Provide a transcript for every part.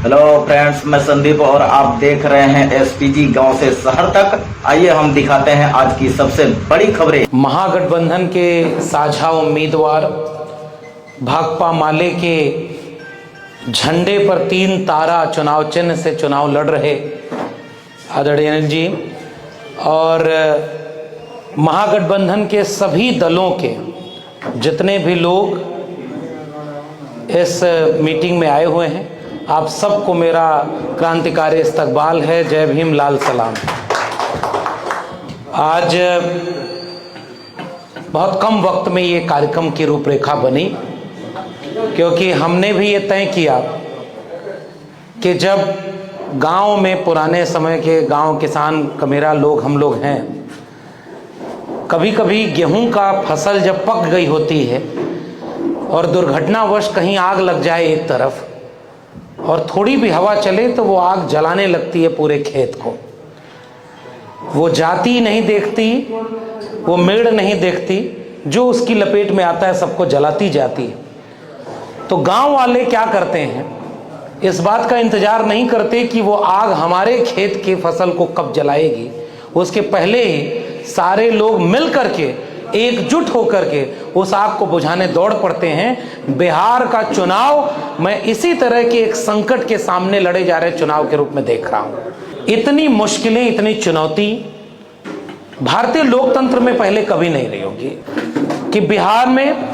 Hello friends, मैं संदीप और आप देख रहे हैं एसपीजी गांव से शहर तक। आइए हम दिखाते हैं आज की सबसे बड़ी खबरें। महागठबंधन के साझा उम्मीदवार भाकपा माले के झंडे पर 3 तारा चुनाव चिन्ह से चुनाव लड़ रहे आदरणीय अनिल जी और महागठबंधन के सभी दलों के जितने भी लोग इस मीटिंग में आए हुए हैं, आप सबको मेरा क्रांतिकारी इस्तकबाल है। जय भीम, लाल सलाम। आज बहुत कम वक्त में ये कार्यक्रम की रूपरेखा बनी, क्योंकि हमने भी ये तय किया कि जब गांव में पुराने समय के गांव किसान कमेरा लोग हम लोग हैं, कभी कभी गेहूं का फसल जब पक गई होती है और दुर्घटनावश कहीं आग लग जाए एक तरफ और थोड़ी भी हवा चले तो वो आग जलाने लगती है पूरे खेत को। वो जाति नहीं देखती, वो मेड़ नहीं देखती, जो उसकी लपेट में आता है सबको जलाती जाती है। तो गांव वाले क्या करते हैं, इस बात का इंतजार नहीं करते कि वो आग हमारे खेत की फसल को कब जलाएगी, उसके पहले ही सारे लोग मिल करके एकजुट होकर के उस आग को बुझाने दौड़ पड़ते हैं। बिहार का चुनाव मैं इसी तरह के एक संकट के सामने लड़े जा रहे चुनाव के रूप में देख रहा हूं। इतनी मुश्किलें, इतनी चुनौती भारतीय लोकतंत्र में पहले कभी नहीं रही होगी कि बिहार में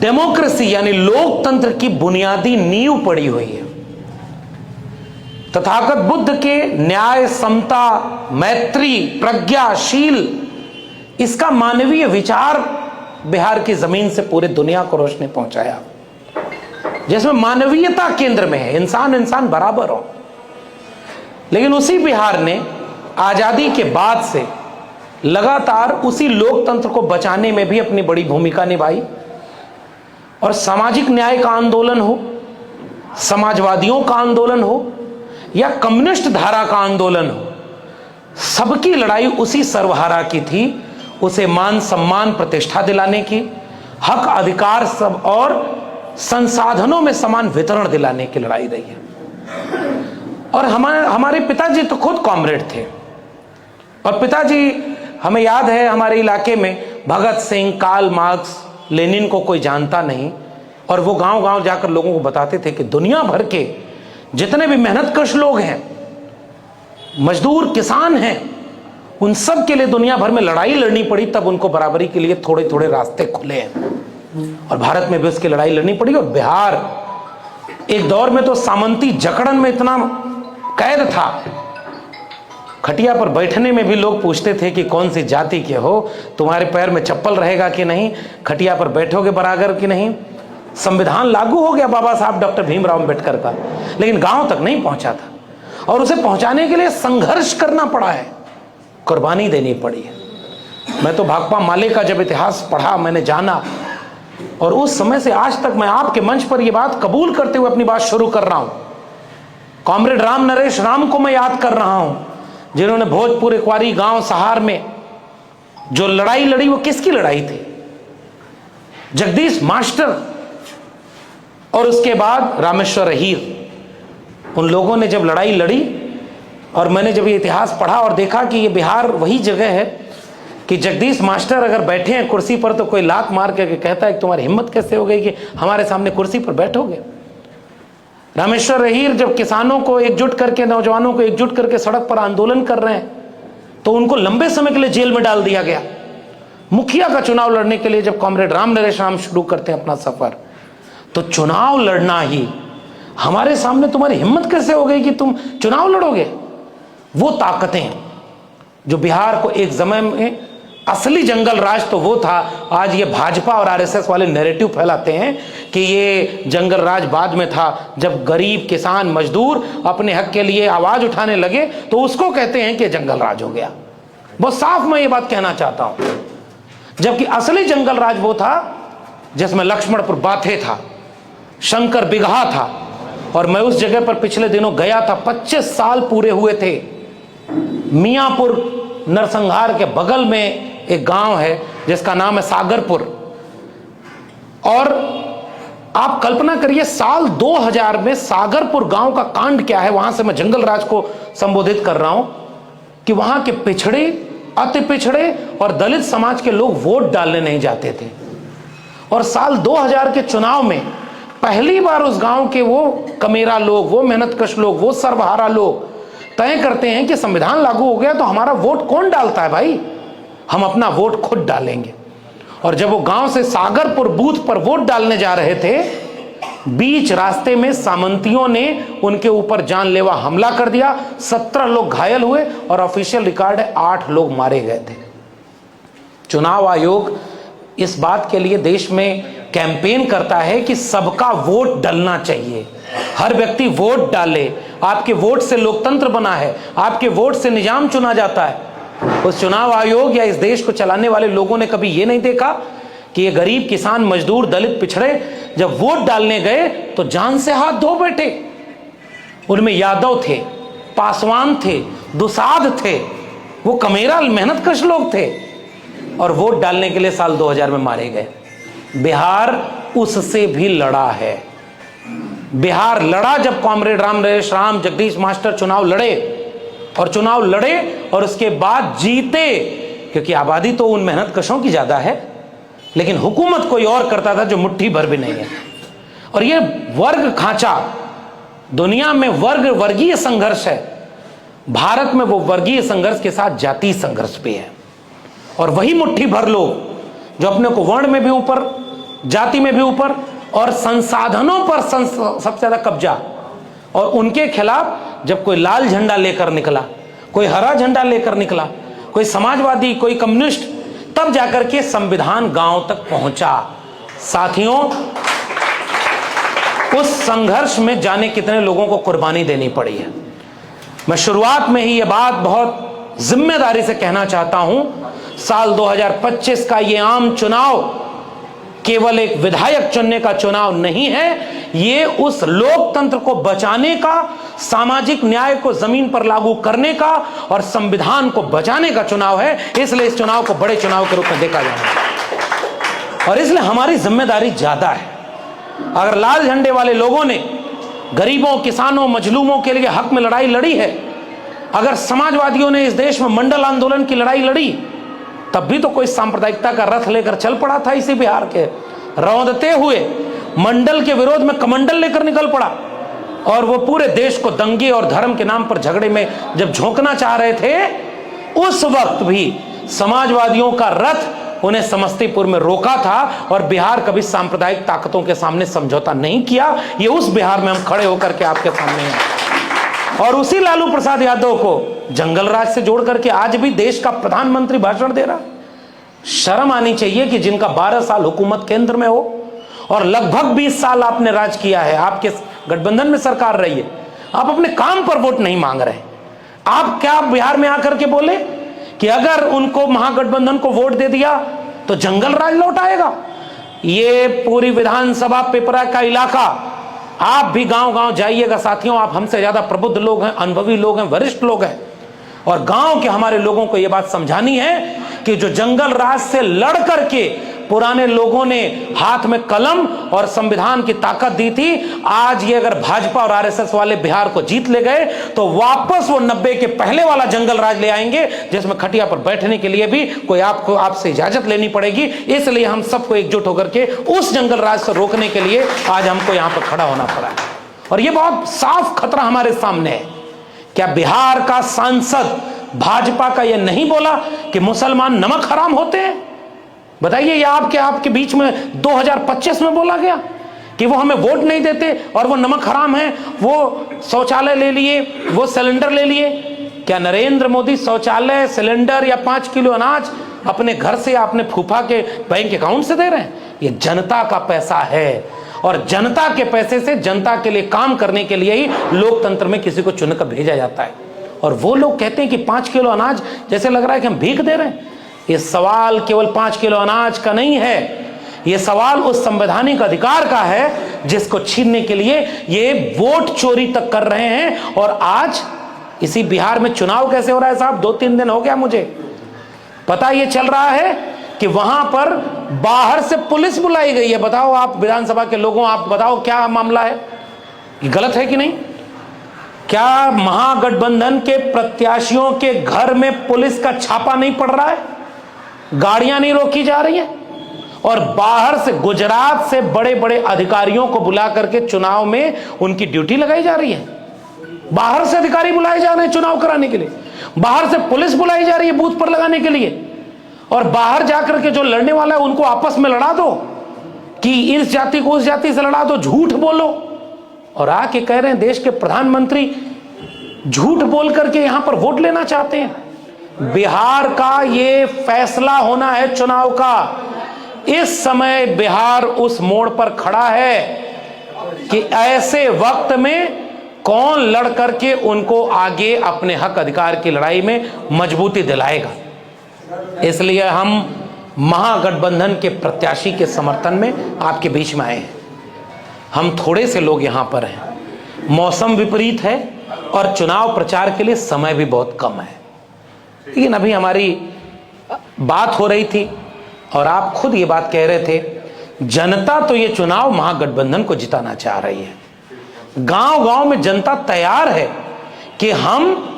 डेमोक्रेसी यानी लोकतंत्र की बुनियादी नींव पड़ी हुई है। तथागत बुद्ध के न्याय, समता, मैत्री, प्रज्ञाशील, इसका मानवीय विचार बिहार की जमीन से पूरे दुनिया को रोशनी पहुंचाया, जिसमें मानवीयता केंद्र में है, इंसान इंसान बराबर हो। लेकिन उसी बिहार ने आजादी के बाद से लगातार उसी लोकतंत्र को बचाने में भी अपनी बड़ी भूमिका निभाई। और सामाजिक न्याय का आंदोलन हो, समाजवादियों का आंदोलन हो या कम्युनिस्ट धारा का आंदोलन हो, सबकी लड़ाई उसी सर्वहारा की थी, उसे मान सम्मान प्रतिष्ठा दिलाने की, हक अधिकार सब और संसाधनों में समान वितरण दिलाने की लड़ाई रही है। और हमारे पिताजी तो खुद कॉमरेड थे, और पिताजी, हमें याद है हमारे इलाके में Bhagat Singh, Karl Marx, Lenin को कोई जानता नहीं, और वो गांव गांव जाकर लोगों को बताते थे कि दुनिया भर के जितने भी मेहनतकश लोग हैं, मजदूर, किसान हैं, उन सब के लिए दुनिया भर में लड़ाई लड़नी पड़ी, तब उनको बराबरी के लिए थोड़े थोड़े रास्ते खुले हैं। और भारत में भी उसकी लड़ाई लड़नी पड़ी। और बिहार एक दौर में तो सामंती जकड़न में इतना कैद था, खटिया पर बैठने में भी लोग पूछते थे कि कौन सी जाति के हो, तुम्हारे पैर में चप्पल रहेगा कि नहीं, खटिया पर बैठोगे बराबर कि नहीं। संविधान लागू हो गया बाबा साहब डॉक्टर भीमराव अंबेडकर का, लेकिन गांव तक नहीं पहुंचा था, और उसे पहुंचाने के लिए संघर्ष करना पड़ा है, कुर्बानी देनी पड़ी है। मैं तो भाकपा माले का जब इतिहास पढ़ा, मैंने जाना, और उस समय से आज तक मैं आपके मंच पर यह बात कबूल करते हुए अपनी बात शुरू कर रहा हूं। कॉमरेड राम नरेश राम को मैं याद कर रहा हूं, जिन्होंने भोजपुर इकवारी गांव सहार में जो लड़ाई लड़ी, वो किसकी लड़ाई थी? जगदीश मास्टर और उसके बाद रामेश्वर अहीर, उन लोगों ने जब लड़ाई लड़ी। और मैंने जब ये इतिहास पढ़ा और देखा कि ये बिहार वही जगह है कि जगदीश मास्टर अगर बैठे हैं कुर्सी पर तो कोई लात मार के कहता है कि तुम्हारी हिम्मत कैसे हो गई कि हमारे सामने कुर्सी पर बैठोगे। रामेश्वर अहीर जब किसानों को एकजुट करके, नौजवानों को एकजुट करके सड़क पर आंदोलन कर रहे हैं, तो उनको लंबे समय के लिए जेल में डाल दिया गया। मुखिया का चुनाव लड़ने के लिए जब कॉमरेड राम नरेश राम शुरू करते हैं अपना सफर, तो चुनाव लड़ना ही, हमारे सामने तुम्हारी हिम्मत कैसे हो गई कि तुम चुनाव लड़ोगे। वो ताकतें जो बिहार को एक समय में असली जंगल राज तो वो था, आज ये भाजपा और आरएसएस वाले नैरेटिव फैलाते हैं कि ये जंगल राज बाद में था, जब गरीब, किसान, मजदूर अपने हक के लिए आवाज उठाने लगे तो उसको कहते हैं कि जंगल राज हो गया। बहुत साफ मैं ये बात कहना चाहता हूं, जबकि असली जंगल राज वो था जिसमें लक्ष्मणपुर बाथे था, शंकर बिगहा था। और मैं उस जगह पर पिछले दिनों गया था, 25 साल पूरे हुए थे। मियाँपुर नरसंहार के बगल में एक गांव है जिसका नाम है सागरपुर, और आप कल्पना करिए साल 2000 में सागरपुर गांव का कांड क्या है, वहां से मैं जंगल राज को संबोधित कर रहा हूं कि वहां के पिछड़े, अति पिछड़े और दलित समाज के लोग वोट डालने नहीं जाते थे। और साल 2000 के चुनाव में पहली बार उस गांव के वो कमेरा लोग, वो मेहनतकश लोग, वो सर्वहारा लोग तय करते हैं कि संविधान लागू हो गया तो हमारा वोट कौन डालता है भाई, हम अपना वोट खुद डालेंगे। और जब वो गांव से सागरपुर बूथ पर वोट डालने जा रहे थे, बीच रास्ते में सामंतियों ने उनके ऊपर जानलेवा हमला कर दिया, 17 लोग घायल हुए और ऑफिशियल रिकॉर्ड है 8 लोग मारे गए थे। चुनाव आयोग इस बात के लिए देश में कैंपेन करता है कि सबका वोट डलना चाहिए, हर व्यक्ति वोट डाले, आपके वोट से लोकतंत्र बना है, आपके वोट से निजाम चुना जाता है। उस चुनाव आयोग या इस देश को चलाने वाले लोगों ने कभी यह नहीं देखा कि ये गरीब, किसान, मजदूर, दलित, पिछड़े जब वोट डालने गए तो जान से हाथ धो बैठे। उनमें यादव थे, पासवान थे, दुसाध थे, वो कमेरा मेहनतकश लोग थे और वोट डालने के लिए साल 2000 में मारे गए। बिहार उससे भी लड़ा है। बिहार लड़ा जब कॉमरेड रामनरेश राम, जगदीश मास्टर चुनाव लड़े और उसके बाद जीते, क्योंकि आबादी तो उन मेहनतकशों की ज्यादा है, लेकिन हुकूमत कोई और करता था जो मुट्ठी भर भी नहीं है। और ये वर्ग खांचा, दुनिया में वर्गीय संघर्ष है, भारत में वो वर्गीय संघर्ष के साथ जातीय संघर्ष भी है। और वही मुट्ठी भर लोग जो अपने को वर्ण में भी ऊपर, जाति में भी ऊपर और संसाधनों पर सबसे ज्यादा कब्जा, और उनके खिलाफ जब कोई लाल झंडा लेकर निकला, कोई हरा झंडा लेकर निकला, कोई समाजवादी, कोई कम्युनिस्ट, तब जाकर के संविधान गांव तक पहुंचा। साथियों, उस संघर्ष में जाने कितने लोगों को कुर्बानी देनी पड़ी है। मैं शुरुआत में ही यह बात बहुत जिम्मेदारी से कहना चाहता हूं, साल 2025 का यह आम चुनाव केवल एक विधायक चुनने का चुनाव नहीं है, ये उस लोकतंत्र को बचाने का, सामाजिक न्याय को जमीन पर लागू करने का और संविधान को बचाने का चुनाव है। इसलिए इस चुनाव को बड़े चुनाव के रूप में देखा जाना और इसलिए हमारी जिम्मेदारी ज्यादा है। अगर लाल झंडे वाले लोगों ने गरीबों, किसानों, मजलूमों के लिए हक में लड़ाई लड़ी है, अगर समाजवादियों ने इस देश में मंडल आंदोलन की लड़ाई लड़ी, तब भी तो कोई सांप्रदायिकता का रथ लेकर चल पड़ा था इसी बिहार के, रौंदते हुए मंडल के विरोध में कमंडल लेकर निकल पड़ा। और वो पूरे देश को दंगे और धर्म के नाम पर झगड़े में जब झोंकना चाह रहे थे, उस वक्त भी समाजवादियों का रथ उन्हें समस्तीपुर में रोका था और बिहार कभी सांप्रदायिक ताकतों के सामने समझौता नहीं किया। ये उस बिहार में हम खड़े होकर के आपके सामने हैं। और उसी लालू प्रसाद यादव को जंगल राज से जोड़ करके आज भी देश का प्रधानमंत्री भाषण दे रहा। शर्म आनी चाहिए कि जिनका 12 साल हुकूमत केंद्र में हो और लगभग 20 साल आपने राज किया है, आपके गठबंधन में सरकार रही है, आप अपने काम पर वोट नहीं मांग रहे। आप क्या बिहार में आकर के बोले कि अगर उनको महागठबंधन को वोट दे दिया तो जंगल राज लौट आएगा? ये पूरी विधानसभा पिपरा का इलाका, आप भी गांव गांव जाइएगा साथियों, आप हमसे ज्यादा प्रबुद्ध लोग हैं, अनुभवी लोग हैं, वरिष्ठ लोग हैं, और गांव के हमारे लोगों को यह बात समझानी है कि जो जंगल राज से लड़ करके पुराने लोगों ने हाथ में कलम और संविधान की ताकत दी थी, आज ये अगर भाजपा और आरएसएस वाले बिहार को जीत ले गए तो वापस वो 90 के पहले वाला जंगल राज ले आएंगे, जिसमें खटिया पर बैठने के लिए भी कोई आपसे इजाजत लेनी पड़ेगी। इसलिए हम सबको एकजुट होकर के उस जंगल राज से रोकने के लिए आज हमको यहां पर खड़ा होना पड़ा है। और ये बहुत साफ खतरा हमारे सामने है। क्या बिहार का सांसद भाजपा का यह नहीं बोला कि मुसलमान नमक हराम होते हैं? बताइए, ये आपके बीच में 2025 में बोला गया कि वो हमें वोट नहीं देते और वो नमक हराम है, वो शौचालय ले लिए, वो सिलेंडर ले लिए। क्या नरेंद्र मोदी शौचालय, सिलेंडर या 5 किलो अनाज अपने घर से या अपने फूफा के बैंक अकाउंट से दे रहे हैं? ये जनता का पैसा है और जनता के पैसे से जनता के लिए काम करने के लिए ही लोकतंत्र में किसी को चुनकर भेजा जाता है। और वो लोग कहते हैं कि 5 किलो अनाज, जैसे लग रहा है कि हम भीख दे रहे हैं। ये सवाल केवल 5 किलो अनाज का नहीं है, ये सवाल उस संवैधानिक अधिकार का है जिसको छीनने के लिए ये वोट चोरी तक कर रहे हैं। और आज इसी बिहार में चुनाव कैसे हो रहा है साहब? 2-3 दिन हो गया मुझे पता ये चल रहा है कि वहां पर बाहर से पुलिस बुलाई गई है। बताओ आप विधानसभा के लोगों, आप बताओ क्या मामला है, ये गलत है कि नहीं? क्या महागठबंधन के प्रत्याशियों के घर में पुलिस का छापा नहीं पड़ रहा है, गाड़ियां नहीं रोकी जा रही है, और बाहर से गुजरात से बड़े बड़े अधिकारियों को बुला करके चुनाव में उनकी ड्यूटी लगाई जा रही है? बाहर से अधिकारी बुलाए जा रहे हैं चुनाव कराने के लिए, बाहर से पुलिस बुलाई जा रही है बूथ पर लगाने के लिए, और बाहर जाकर के जो लड़ने वाला है उनको आपस में लड़ा दो कि इस जाति को उस जाति से लड़ा दो, झूठ बोलो। और आके कह रहे हैं देश के प्रधानमंत्री झूठ बोल करके यहां पर वोट लेना चाहते हैं। बिहार का ये फैसला होना है चुनाव का। इस समय बिहार उस मोड़ पर खड़ा है कि ऐसे वक्त में कौन लड़ करके उनको आगे अपने हक अधिकार की लड़ाई में मजबूती दिलाएगा। इसलिए हम महागठबंधन के प्रत्याशी के समर्थन में आपके बीच में आए हैं। हम थोड़े से लोग यहां पर हैं, मौसम विपरीत है और चुनाव प्रचार के लिए समय भी बहुत कम है। लेकिन अभी हमारी बात हो रही थी और आप खुद ये बात कह रहे थे, जनता तो ये चुनाव महागठबंधन को जिताना चाह रही है। गांव गांव में जनता तैयार है कि हम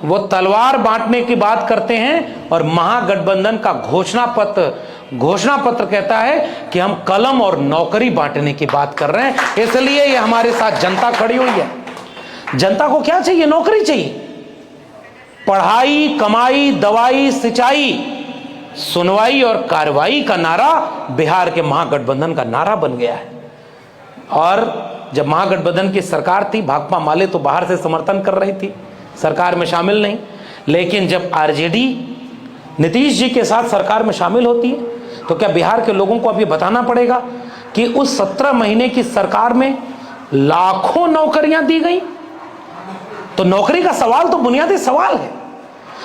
वो तलवार बांटने की बात करते हैं और महागठबंधन का घोषणा पत्र कहता है कि हम कलम और नौकरी बांटने की बात कर रहे हैं। इसलिए ये हमारे साथ जनता खड़ी हुई है। जनता को क्या चाहिए? नौकरी चाहिए। पढ़ाई, कमाई, दवाई, सिंचाई, सुनवाई और कार्रवाई का नारा बिहार के महागठबंधन का नारा बन गया है। और जब महागठबंधन की सरकार थी, भाकपा माले तो बाहर से समर्थन कर रही थी, सरकार में शामिल नहीं। लेकिन जब आरजेडी नीतीश जी के साथ सरकार में शामिल होती है तो क्या बिहार के लोगों को अब ये बताना पड़ेगा कि उस 17 महीने की सरकार में लाखों नौकरियां दी गई? तो नौकरी का सवाल तो बुनियादी सवाल है।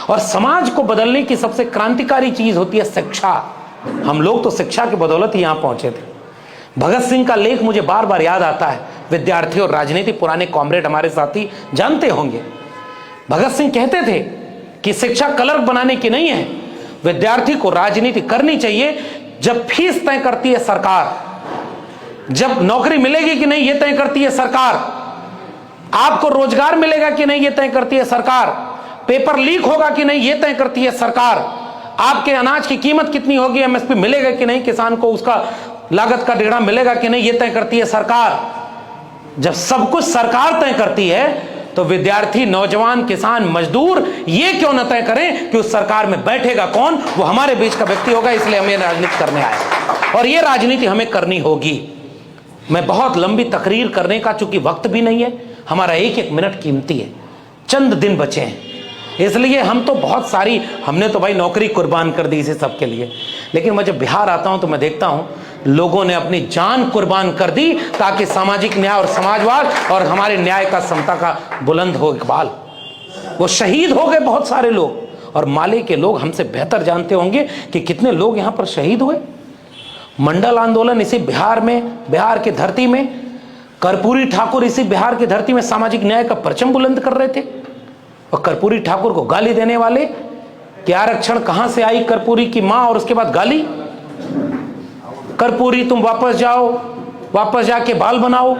और समाज को बदलने की सबसे क्रांतिकारी चीज होती है शिक्षा। हम लोग तो शिक्षा की बदौलत ही यहां पहुंचे थे। भगत सिंह का लेख मुझे बार बार याद आता है। विद्यार्थी और राजनीति पुराने कॉमरेड हमारे साथी जानते होंगे। भगत सिंह कहते थे कि शिक्षा क्लर्क बनाने की नहीं है, विद्यार्थी को राजनीति करनी चाहिए। जब फीस तय करती है सरकार, जब नौकरी मिलेगी कि नहीं ये तय करती है सरकार, आपको रोजगार मिलेगा कि नहीं ये तय करती है सरकार, पेपर लीक होगा कि नहीं ये तय करती है सरकार, आपके अनाज की कीमत कितनी होगी, एमएसपी मिलेगा कि नहीं, किसान को उसका लागत का डेढ़ा मिलेगा कि नहीं ये तय करती है सरकार। जब सब कुछ सरकार तय करती है तो विद्यार्थी, नौजवान, किसान, मजदूर ये क्यों न तय करें कि उस सरकार में बैठेगा कौन? वो हमारे बीच का व्यक्ति होगा। इसलिए हम ये राजनीति करने आए और ये राजनीति हमें करनी होगी। मैं बहुत लंबी तकरीर करने का चूंकि वक्त भी नहीं है, हमारा एक एक मिनट कीमती है, चंद दिन बचे हैं, इसलिए हम तो बहुत सारी, हमने तो भाई नौकरी कुर्बान कर दी इसे सबके लिए। लेकिन मैं जब बिहार आता हूं तो मैं देखता हूं लोगों ने अपनी जान कुर्बान कर दी ताकि सामाजिक न्याय और समाजवाद और हमारे न्याय का समता का बुलंद हो इकबाल। वो शहीद हो गए बहुत सारे लोग, और माले के लोग हमसे बेहतर जानते होंगे कि कितने लोग यहां पर शहीद हुए। मंडल आंदोलन इसी बिहार में, बिहार की धरती में, कर्पूरी ठाकुर इसी बिहार की धरती में सामाजिक न्याय का परचम बुलंद कर रहे थे। और कर्पूरी ठाकुर को गाली देने वाले कि आरक्षण कहां से आई, कर्पूरी की मां, और उसके बाद गाली, कर्पूरी तुम वापस जाओ, वापस जाके बाल बनाओ,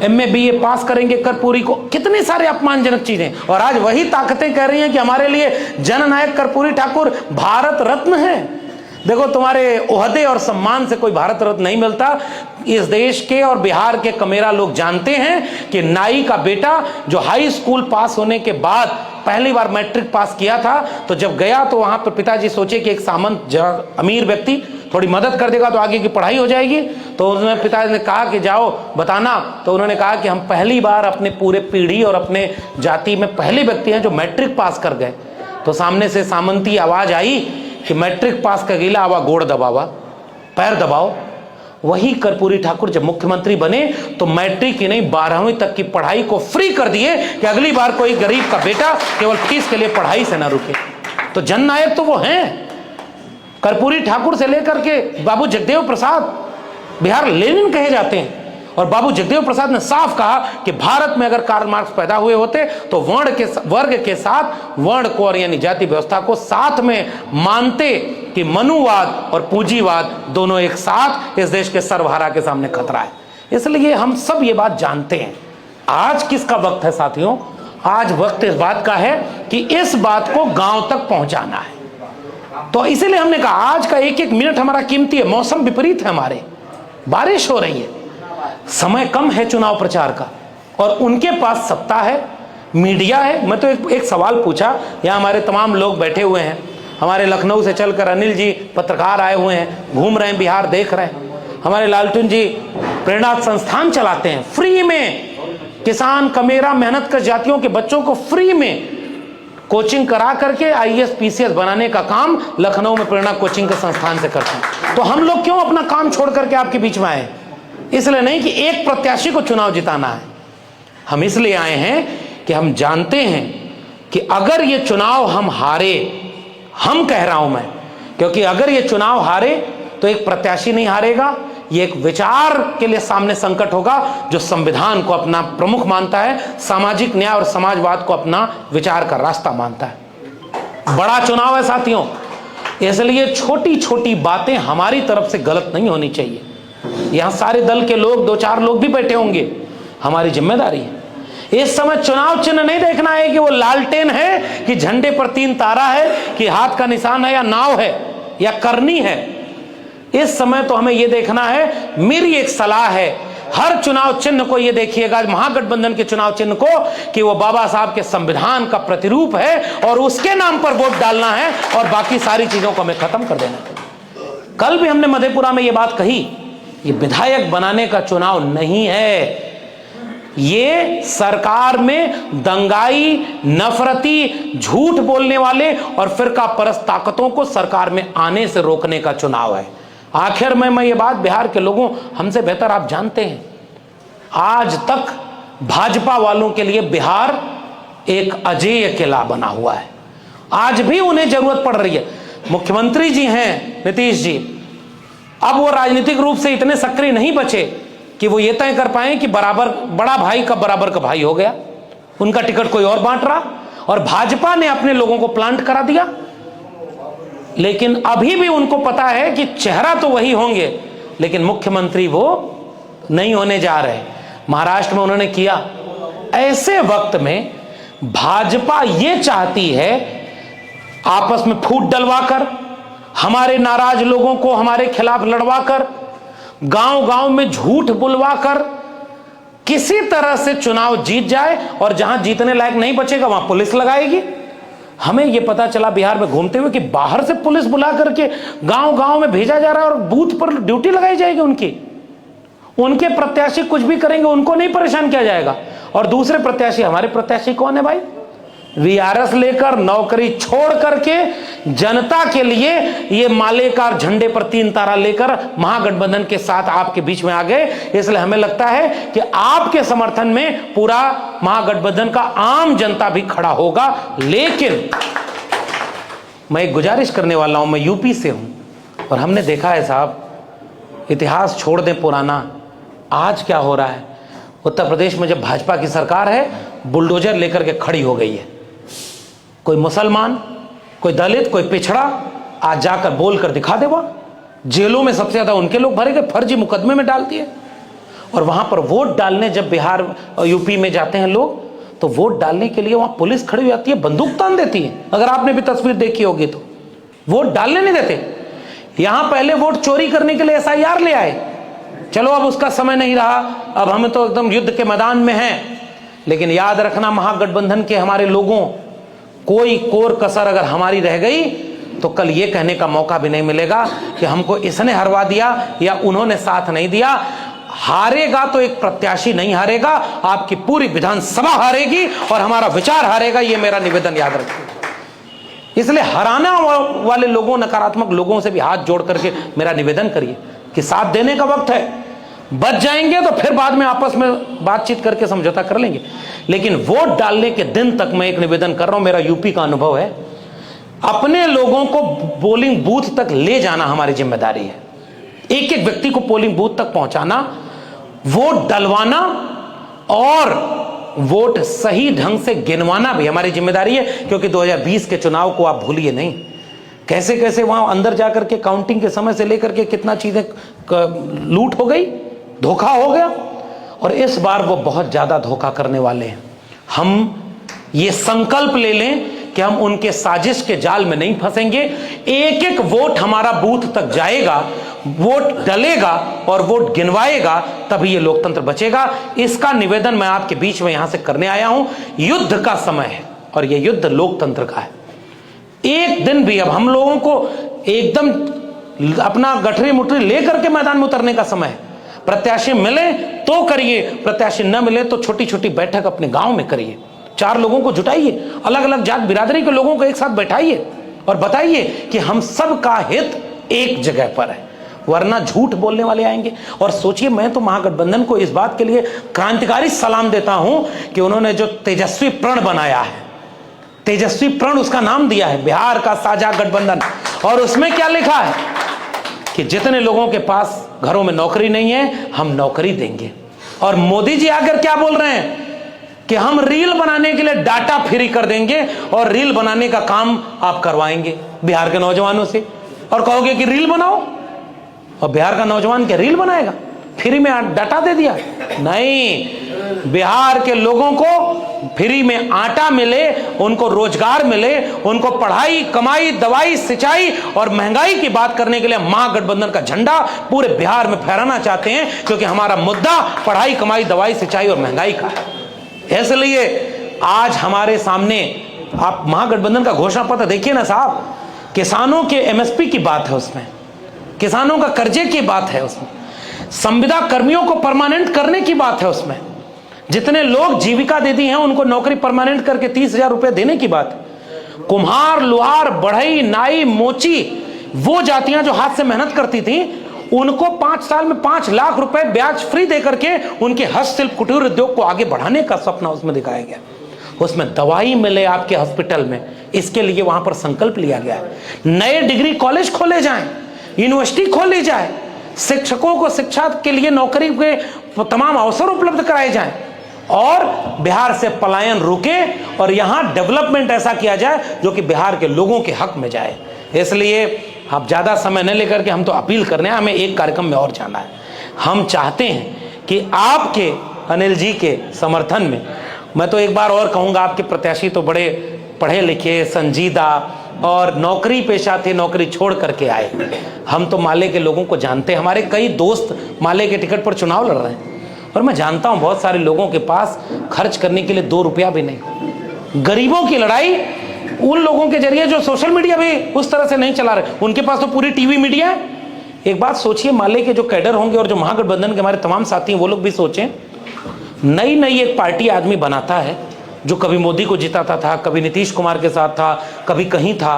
एमए बीए पास करेंगे कर्पूरी को, कितनी सारे अपमानजनक चीजें। और आज वही ताकतें कह रही हैं कि हमारे लिए जननायक कर्पूरी ठाकुर भारत रत्न है। देखो, तुम्हारे ओहदे और सम्मान से कोई भारत रत्न नहीं मिलता। इस देश के और बिहार के कमेरा लोग जानते हैं कि नाई का बेटा जो हाई स्कूल पास होने के बाद पहली बार मैट्रिक पास किया था, तो जब गया तो वहां पर पिताजी सोचे कि एक सामंत अमीर व्यक्ति थोड़ी मदद कर देगा तो आगे की पढ़ाई हो जाएगी। तो उन्होंने, पिताजी ने कहा कि जाओ बताना। तो उन्होंने कहा कि हम पहली बार अपने पूरे पीढ़ी और अपने जाति में पहले व्यक्ति हैं जो मैट्रिक पास कर गए। तो सामने से सामंती आवाज आई कि मैट्रिक पास का गीला आवा गोड़ दबावा, पैर दबाओ। वही कर्पूरी ठाकुर जब मुख्यमंत्री बने तो मैट्रिक ही नहीं 12वीं तक की पढ़ाई को फ्री कर दिए कि अगली बार कोई गरीब का बेटा केवल फीस के लिए पढ़ाई से ना रुके। तो जननायक तो वो हैं। कर्पूरी ठाकुर से लेकर के बाबू जगदेव प्रसाद बिहार लेनिन कहे जाते हैं, और बाबू जगदेव प्रसाद ने साफ कहा कि भारत में अगर कार्ल मार्क्स पैदा हुए होते तो वर्ग के साथ वर्ण को और यानी जाति व्यवस्था को साथ में मानते कि मनुवाद और पूंजीवाद दोनों एक साथ इस देश के सर्वहारा के सामने खतरा है। इसलिए हम सब ये बात जानते हैं। आज किसका वक्त है साथियों? आज वक्त इस बात का है कि इस बात को गांव तक पहुंचाना है। तो इसीलिए हमने कहा आज का एक एक मिनट हमारा कीमती है। मौसम विपरीत है, हमारे बारिश हो रही है, समय कम है चुनाव प्रचार का, और उनके पास सत्ता है, मीडिया है। मैं तो एक सवाल पूछा, यहाँ हमारे तमाम लोग बैठे हुए हैं, हमारे लखनऊ से चलकर अनिल जी पत्रकार आए हुए हैं, घूम रहे हैं, बिहार देख रहे हैं। हमारे लालटून जी प्रेरणा संस्थान चलाते हैं, फ्री में किसान कमेरा मेहनत कर जातियों के बच्चों को फ्री में कोचिंग करा करके आईएएस पीसीएस बनाने का काम लखनऊ में प्रेरणा कोचिंग के संस्थान से करते हैं। तो हम लोग क्यों अपना काम छोड़ करके आपके बीच में आए? इसलिए नहीं कि एक प्रत्याशी को चुनाव जिताना है, हम इसलिए आए हैं कि हम जानते हैं कि अगर ये चुनाव हम हारे, हम कह रहा हूं मैं, क्योंकि अगर ये चुनाव हारे तो एक प्रत्याशी नहीं हारेगा, ये एक विचार के लिए सामने संकट होगा जो संविधान को अपना प्रमुख मानता है, सामाजिक न्याय और समाजवाद को अपना विचार का रास्ता मानता है। बड़ा चुनाव है साथियों, इसलिए छोटी छोटी बातें हमारी तरफ से गलत नहीं होनी चाहिए। यहां सारे दल के लोग, 2-4 लोग भी बैठे होंगे, हमारी जिम्मेदारी है इस समय चुनाव चिन्ह नहीं देखना है कि वो लालटेन है, कि झंडे पर 3 तारा है, कि हाथ का निशान है, या नाव है, या करनी है। इस समय तो हमें यह देखना है, मेरी एक सलाह है, हर चुनाव चिन्ह को यह देखिएगा, महागठबंधन के चुनाव चिन्ह को, कि वो बाबा साहब के संविधान का प्रतिरूप है और उसके नाम पर वोट डालना है, और बाकी सारी चीजों को हमें खत्म कर देना है। कल भी हमने मधेपुरा में यह बात कही, ये विधायक बनाने का चुनाव नहीं है, ये सरकार में दंगाई, नफरती, झूठ बोलने वाले और फिरका परस्त ताकतों को सरकार में आने से रोकने का चुनाव है। आखिर में मैं ये बात बिहार के लोगों, हमसे बेहतर आप जानते हैं, आज तक भाजपा वालों के लिए बिहार एक अजेय किला बना हुआ है। आज भी उन्हें जरूरत पड़ रही है। मुख्यमंत्री जी हैं नीतीश जी, अब वो राजनीतिक रूप से इतने सक्रिय नहीं बचे कि वो ये तय कर पाए कि बराबर बड़ा भाई का बराबर का भाई हो गया, उनका टिकट कोई और बांट रहा, और भाजपा ने अपने लोगों को प्लांट करा दिया। लेकिन अभी भी उनको पता है कि चेहरा तो वही होंगे, लेकिन मुख्यमंत्री वो नहीं होने जा रहे। महाराष्ट्र में उन्होंने किया। ऐसे वक्त में भाजपा ये चाहती है आपस में फूट डलवाकर, हमारे नाराज लोगों को हमारे खिलाफ लड़वाकर, गांव गांव में झूठ बुलवाकर किसी तरह से चुनाव जीत जाए, और जहां जीतने लायक नहीं बचेगा वहां पुलिस लगाएगी। हमें यह पता चला बिहार में घूमते हुए कि बाहर से पुलिस बुला करके गांव गांव में भेजा जा रहा है और बूथ पर ड्यूटी लगाई जाएगी उनके प्रत्याशी कुछ भी करेंगे, उनको नहीं परेशान किया जाएगा। और दूसरे प्रत्याशी, हमारे प्रत्याशी कौन है भाई? वीआरएस लेकर, नौकरी छोड़ करके जनता के लिए ये मालेकार झंडे पर 3 तारा लेकर महागठबंधन के साथ आपके बीच में आ गए। इसलिए हमें लगता है कि आपके समर्थन में पूरा महागठबंधन का आम जनता भी खड़ा होगा। लेकिन मैं एक गुजारिश करने वाला हूं, मैं यूपी से हूं और हमने देखा है साहब, इतिहास छोड़ दें पुराना, आज क्या हो रहा है। उत्तर प्रदेश में जब भाजपा की सरकार है, बुलडोजर लेकर के खड़ी हो गई है। कोई मुसलमान, कोई दलित, कोई पिछड़ा आज जाकर बोलकर दिखा दे, वह जेलों में सबसे ज्यादा उनके लोग भरे गए, फर्जी मुकदमे में डाल दिए। और वहां पर वोट डालने जब बिहार और यूपी में जाते हैं लोग, तो वोट डालने के लिए वहां पुलिस खड़ी हो जाती है, बंदूक तान देती है। अगर आपने भी तस्वीर देखी होगी तो वोट डालने नहीं देते। यहां पहले वोट चोरी करने के लिए एसआईआर ले आए, चलो अब उसका समय नहीं रहा, अब हमें तो एकदम युद्ध के मैदान में हैं। लेकिन याद रखना, महागठबंधन के हमारे लोगों, कोई कोर कसर अगर हमारी रह गई तो कल ये कहने का मौका भी नहीं मिलेगा कि हमको इसने हरवा दिया या उन्होंने साथ नहीं दिया। हारेगा तो एक प्रत्याशी नहीं हारेगा, आपकी पूरी विधानसभा हारेगी और हमारा विचार हारेगा, ये मेरा निवेदन याद रखिए। इसलिए हराना वाले लोगों, नकारात्मक लोगों से भी हाथ जोड़ करके मेरा निवेदन करिए कि साथ देने का वक्त है। बच जाएंगे तो फिर बाद में आपस में बातचीत करके समझौता कर लेंगे, लेकिन वोट डालने के दिन तक मैं एक निवेदन कर रहा हूं, मेरा यूपी का अनुभव है, अपने लोगों को पोलिंग बूथ तक ले जाना हमारी जिम्मेदारी है। एक एक व्यक्ति को पोलिंग बूथ तक पहुंचाना, वोट डलवाना और वोट सही ढंग से गिनवाना भी हमारी जिम्मेदारी है, क्योंकि 2020 के चुनाव को आप भूलिए नहीं। कैसे कैसे वहां अंदर जाकर के काउंटिंग के समय से लेकर के कितना चीजें लूट हो गई, धोखा हो गया, और इस बार वो बहुत ज्यादा धोखा करने वाले हैं। हम ये संकल्प ले लें कि हम उनके साजिश के जाल में नहीं फंसेंगे। एक एक वोट हमारा बूथ तक जाएगा, वोट डलेगा और वोट गिनवाएगा, तभी ये लोकतंत्र बचेगा। इसका निवेदन मैं आपके बीच में यहां से करने आया हूं। युद्ध का समय है और यह युद्ध लोकतंत्र का है। एक दिन भी अब हम लोगों को एकदम अपना गठरी मुठरी लेकर के मैदान में उतरने का समय है। प्रत्याशी मिले तो करिए, प्रत्याशी न मिले तो छोटी छोटी बैठक अपने गांव में करिए, 4 लोगों को जुटाइए, अलग अलग जात बिरादरी के लोगों को एक साथ बैठाइए और बताइए कि हम सब का हित एक जगह पर है, वरना झूठ बोलने वाले आएंगे। और सोचिए, मैं तो महागठबंधन को इस बात के लिए क्रांतिकारी सलाम देता हूं कि उन्होंने जो तेजस्वी प्रण बनाया है, तेजस्वी प्रण उसका नाम दिया है, बिहार का साझा गठबंधन। और उसमें क्या लिखा है कि जितने लोगों के पास घरों में नौकरी नहीं है, हम नौकरी देंगे। और मोदी जी आकर क्या बोल रहे हैं कि हम रील बनाने के लिए डाटा फ्री कर देंगे और रील बनाने का काम आप करवाएंगे बिहार के नौजवानों से, और कहोगे कि रील बनाओ, और बिहार का नौजवान क्या रील बनाएगा? फ्री में डाटा दे दिया? नहीं, बिहार के लोगों को फ्री में आटा मिले, उनको रोजगार मिले, उनको पढ़ाई, कमाई, दवाई, सिंचाई और महंगाई की बात करने के लिए महागठबंधन का झंडा पूरे बिहार में फहराना चाहते हैं, क्योंकि हमारा मुद्दा पढ़ाई, कमाई, दवाई, सिंचाई और महंगाई का है। इसलिए आज हमारे सामने आप महागठबंधन का घोषणा पत्र देखिए ना साहब, किसानों के एमएसपी की बात है उसमें, किसानों का कर्जे की बात है उसमें, संविदा कर्मियों को परमानेंट करने की बात है उसमें, जितने लोग जीविका दीदी हैं उनको नौकरी परमानेंट करके 30,000 रुपए देने की बात है। कुम्हार, लोहार, बढ़ई, नाई, मोची, वो जातियां जो हाथ से मेहनत करती थी, उनको 5 साल में 5 लाख रुपए ब्याज फ्री देकर के उनके हस्तशिल्प कुटीर उद्योग को आगे बढ़ाने का सपना उसमें दिखाया गया। उसमें दवाई मिले आपके हॉस्पिटल में, इसके लिए वहां पर संकल्प लिया गया है। नए डिग्री कॉलेज खोले जाएं, यूनिवर्सिटी खोली जाए, शिक्षकों को शिक्षा के लिए नौकरी के तमाम अवसर उपलब्ध कराए जाएं, और बिहार से पलायन रुके और यहां डेवलपमेंट ऐसा किया जाए जो कि बिहार के लोगों के हक में जाए। इसलिए आप ज्यादा समय न लेकर के हम तो अपील करने हैं, हमें एक कार्यक्रम में और जाना है। हम चाहते हैं कि आपके अनिल जी के समर्थन में, मैं तो एक बार और कहूंगा, आपके प्रत्याशी तो बड़े पढ़े लिखे, संजीदा और नौकरी पेशा थे, नौकरी छोड़ करके आए। हम तो माले के लोगों को जानते हैं, हमारे कई दोस्त माले के टिकट पर चुनाव लड़ रहे हैं, और मैं जानता हूं बहुत सारे लोगों के पास खर्च करने के लिए 2 रुपया भी नहीं। गरीबों की लड़ाई उन लोगों के जरिए जो सोशल मीडिया भी उस तरह से नहीं चला रहे, उनके पास तो पूरी टीवी मीडिया है। एक बात सोचिए, माले के जो कैडर होंगे और जो महागठबंधन के हमारे तमाम साथी हैं, वो लोग भी सोचें, नई नई एक पार्टी आदमी बनाता है जो कभी मोदी को जिताता था, कभी नीतीश कुमार के साथ था, कभी कहीं था,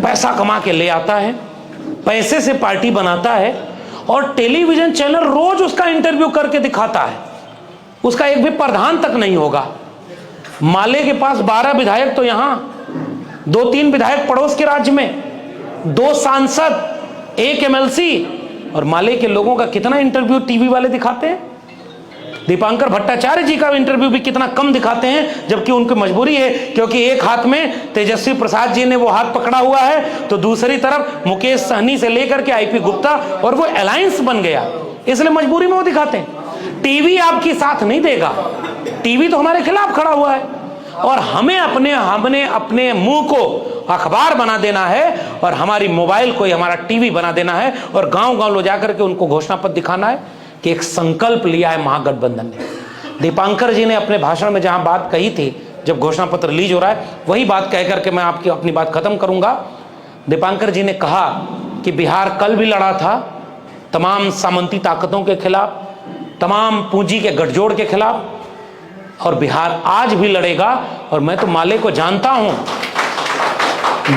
पैसा कमा के ले आता है, पैसे से पार्टी बनाता है, और टेलीविजन चैनल रोज उसका इंटरव्यू करके दिखाता है। उसका एक भी प्रधान तक नहीं होगा। माले के पास 12 विधायक तो यहां, 2-3 विधायक पड़ोस के राज्य में, 2 सांसद, 1 एमएलसी, और माले के लोगों का कितना इंटरव्यू टीवी वाले दिखाते हैं। दीपांकर भट्टाचार्य जी का इंटरव्यू भी कितना कम दिखाते हैं, जबकि उनकी मजबूरी है, क्योंकि एक हाथ में तेजस्वी प्रसाद जी ने वो हाथ पकड़ा हुआ है, तो दूसरी तरफ मुकेश सहनी से लेकर के आईपी गुप्ता, और वो अलायंस बन गया, इसलिए मजबूरी में वो दिखाते हैं। टीवी आपकी साथ नहीं देगा, टीवी तो हमारे खिलाफ खड़ा हुआ है, और हमने अपने मुंह को अखबार बना देना है, और हमारी मोबाइल को हमारा टीवी बना देना है, और गांव गांव ले जाकर के उनको घोषणा पत्र दिखाना है कि एक संकल्प लिया है महागठबंधन ने। दीपांकर जी ने अपने भाषण में जहां बात कही थी, जब घोषणा पत्र रिलीज हो रहा है, वही बात कह करके मैं आपकी अपनी बात खत्म करूंगा। दीपांकर जी ने कहा कि बिहार कल भी लड़ा था तमाम सामंती ताकतों के खिलाफ, तमाम पूंजी के गठजोड़ के खिलाफ, और बिहार आज भी लड़ेगा। और मैं तो माले को जानता हूं,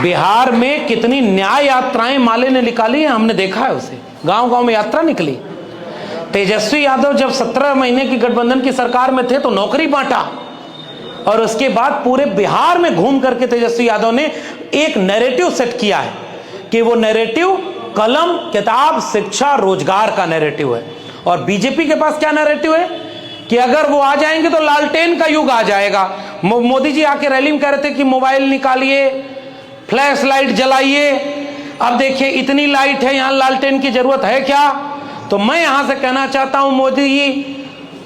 बिहार में कितनी न्याय यात्राएं माले ने निकाली है, हमने देखा है उसे, गांव गांव में यात्रा निकली। तेजस्वी यादव जब 17 महीने की गठबंधन की सरकार में थे तो नौकरी बांटा, और उसके बाद पूरे बिहार में घूम करके तेजस्वी यादव ने एक नैरेटिव सेट किया है कि वो नैरेटिव कलम, किताब, शिक्षा, रोजगार का नैरेटिव है। और बीजेपी के पास क्या नैरेटिव है कि अगर वो आ जाएंगे तो लालटेन का युग आ जाएगा। मोदी जी आके रैली में कह रहे थे कि मोबाइल निकालिए, फ्लैश लाइट जलाइए। अब देखिए इतनी लाइट है, यहां लालटेन की जरूरत है क्या? तो मैं यहां से कहना चाहता हूं मोदी जी,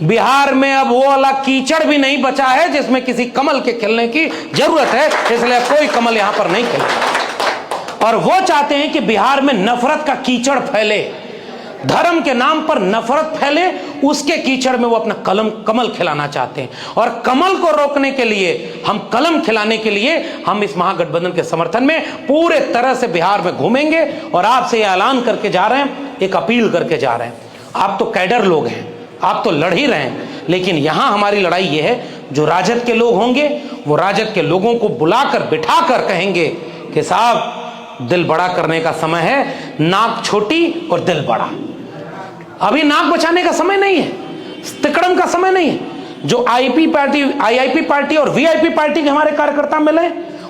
बिहार में अब वो वाला कीचड़ भी नहीं बचा है जिसमें किसी कमल के खिलने की जरूरत है, इसलिए कोई कमल यहां पर नहीं खिलेगा। और वो चाहते हैं कि बिहार में नफरत का कीचड़ फैले, धर्म के नाम पर नफरत फैले, उसके कीचड़ में वो अपना कमल खिलाना चाहते हैं। और कमल को रोकने के लिए, हम कलम खिलाने के लिए हम इस महागठबंधन के समर्थन में पूरे तरह से बिहार में घूमेंगे और आपसे ये ऐलान करके जा रहे हैं, एक अपील करके जा रहे हैं। आप तो कैडर लोग हैं, आप तो लड़ ही रहे हैं, लेकिन यहां हमारी लड़ाई ये है, जो राजद के लोग होंगे वो राजद के लोगों को बुलाकर बिठाकर कहेंगे कि साहब दिल बड़ा करने का समय है, नाक छोटी और दिल बड़ा। अभी नाक बचाने का समय नहीं है, तिकड़म का समय नहीं है। जो आईआईपी पार्टी और वीआईपी पार्टी के हमारे कार्यकर्ता मिले,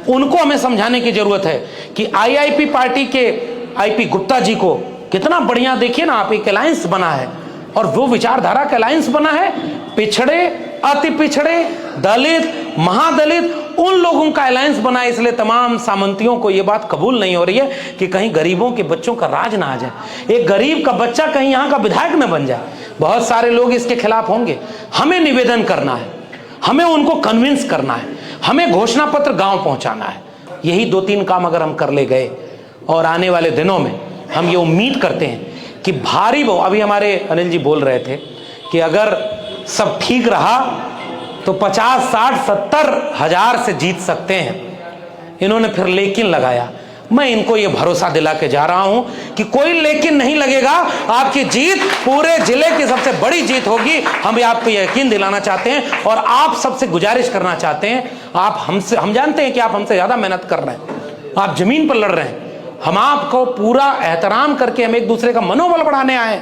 उनको हमें समझाने की जरूरत है कि आईआईपी पार्टी के आईपी गुप्ता जी को कितना बढ़िया, देखिए ना आप, एक अलायंस बना है और वो विचारधारा का अलायंस बना है। पिछड़े, अति पिछड़े, दलित, महादलित, उन लोगों का अलायंस बना है। इसलिए तमाम सामंतियों को यह बात कबूल नहीं हो रही है कि कहीं गरीबों के बच्चों का राज ना आ जाए, एक गरीब का बच्चा कहीं यहां का विधायक न बन जाए। बहुत सारे लोग इसके खिलाफ होंगे। हमें निवेदन करना है, हमें उनको कन्विंस करना है, हमें घोषणा पत्र गांव पहुंचाना है। यही 2-3 काम अगर हम कर ले गए और आने वाले दिनों में हम ये उम्मीद करते हैं कि भारी अभी हमारे अनिल जी बोल रहे थे कि अगर सब ठीक रहा तो 50, 60, 70 हजार से जीत सकते हैं। इन्होंने फिर लेकिन लगाया। मैं इनको ये भरोसा दिला के जा रहा हूं कि कोई लेकिन नहीं लगेगा, आपकी जीत पूरे जिले की सबसे बड़ी जीत होगी। हम आपको यकीन दिलाना चाहते हैं और आप सबसे गुजारिश करना चाहते हैं। हम जानते हैं कि आप हमसे ज्यादा मेहनत कर रहे हैं, आप जमीन पर लड़ रहे हैं। हम आपको पूरा एहतराम करके हम एक दूसरे का मनोबल बढ़ाने आए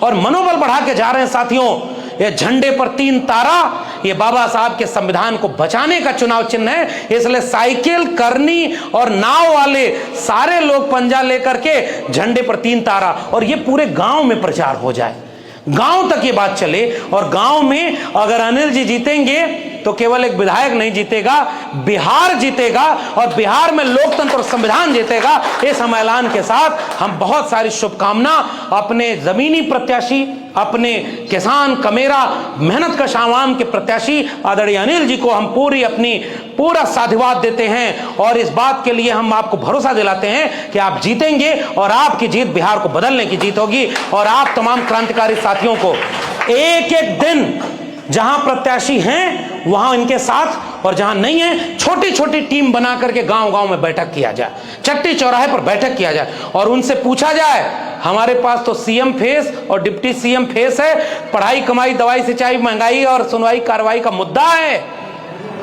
और मनोबल बढ़ा के जा रहे हैं। साथियों, ये झंडे पर 3 तारा, ये बाबा साहब के संविधान को बचाने का चुनाव चिन्ह है। इसलिए साइकिल, करनी और नाव वाले सारे लोग पंजा लेकर के झंडे पर 3 तारा, और ये पूरे गांव में प्रचार हो जाए, गांव तक ये बात चले। और गांव में अगर अनिल जी जीतेंगे तो केवल एक विधायक नहीं जीतेगा, बिहार जीतेगा और बिहार में लोकतंत्र और संविधान जीतेगा। इस हम ऐलान के साथ हम बहुत सारी शुभकामना अपने जमीनी प्रत्याशी, अपने किसान कमेरा मेहनत का शावाम के प्रत्याशी आदरणीय अनिल जी को हम पूरा साधुवाद देते हैं। और इस बात के लिए हम आपको भरोसा दिलाते हैं कि आप जीतेंगे और आपकी जीत बिहार को बदलने की जीत होगी। और आप तमाम क्रांतिकारी साथियों को एक एक दिन जहां प्रत्याशी हैं वहां इनके साथ, और जहां नहीं है छोटी छोटी टीम बना करके गांव-गांव में बैठक किया जाए, चट्टी चौराहे पर बैठक किया जाए और उनसे पूछा जाए, हमारे पास तो सीएम फेस और डिप्टी सीएम फेस है, पढ़ाई कमाई दवाई सिंचाई महंगाई और सुनवाई कार्रवाई का मुद्दा है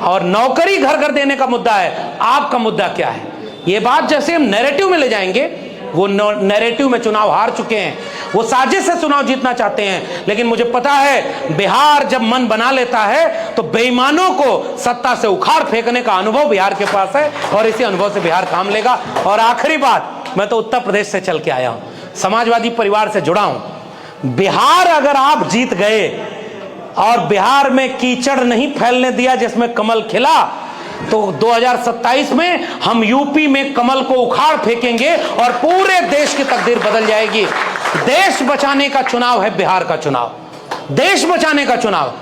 और नौकरी घर घर देने का मुद्दा है, आपका मुद्दा क्या है? ये बात जैसे हम नैरेटिव में ले जाएंगे, वो नैरेटिव में चुनाव हार चुके हैं, वो साजिश से चुनाव जीतना चाहते हैं। लेकिन मुझे पता है बिहार जब मन बना लेता है तो बेईमानों को सत्ता से उखाड़ फेंकने का अनुभव बिहार के पास है और इसी अनुभव से बिहार काम लेगा। और आखिरी बात, मैं तो उत्तर प्रदेश से चल के आया हूं, समाजवादी परिवार से जुड़ा हूं। बिहार अगर आप जीत गए और बिहार में कीचड़ नहीं फैलने दिया जिसमें कमल खिला, तो 2027 में हम यूपी में कमल को उखाड़ फेंकेंगे और पूरे देश की तकदीर बदल जाएगी। देश बचाने का चुनाव है बिहार का चुनाव, देश बचाने का चुनाव।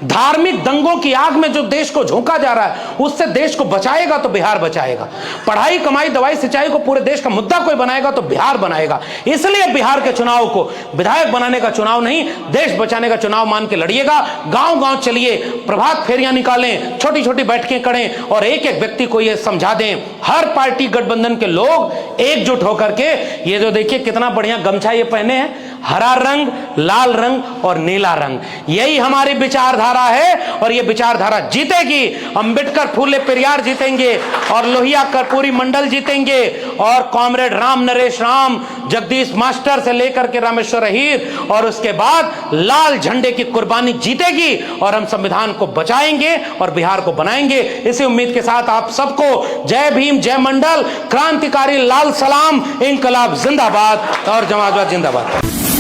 धार्मिक दंगों की आग में जो देश को झोंका जा रहा है उससे देश को बचाएगा तो बिहार बचाएगा। पढ़ाई कमाई दवाई सिंचाई को पूरे देश का मुद्दा कोई बनाएगा तो बिहार बनाएगा। इसलिए बिहार के चुनाव को विधायक बनाने का चुनाव नहीं, देश बचाने का चुनाव मान के लड़िएगा। गांव गांव चलिए, प्रभात फेरियां निकालें, छोटी छोटी बैठकें करें और एक एक व्यक्ति को यह समझा दें। हर पार्टी गठबंधन के लोग एकजुट होकर के, ये जो देखिए कितना बढ़िया गमछा ये पहने हैं, हरा रंग, लाल रंग और नीला रंग, यही हमारी विचारधारा है और ये विचारधारा जीतेगी। अंबेडकर फूले पेरियार जीतेंगे और लोहिया कर्पूरी मंडल जीतेंगे और कॉमरेड राम नरेश राम, जगदीश मास्टर से लेकर के रामेश्वर अहीर और उसके बाद लाल झंडे की कुर्बानी जीतेगी और हम संविधान को बचाएंगे और बिहार को बनाएंगे। इसी उम्मीद के साथ आप सबको जय भीम, जय मंडल, क्रांतिकारी लाल सलाम, इंकलाब जिंदाबाद और समाजवाद जिंदाबाद।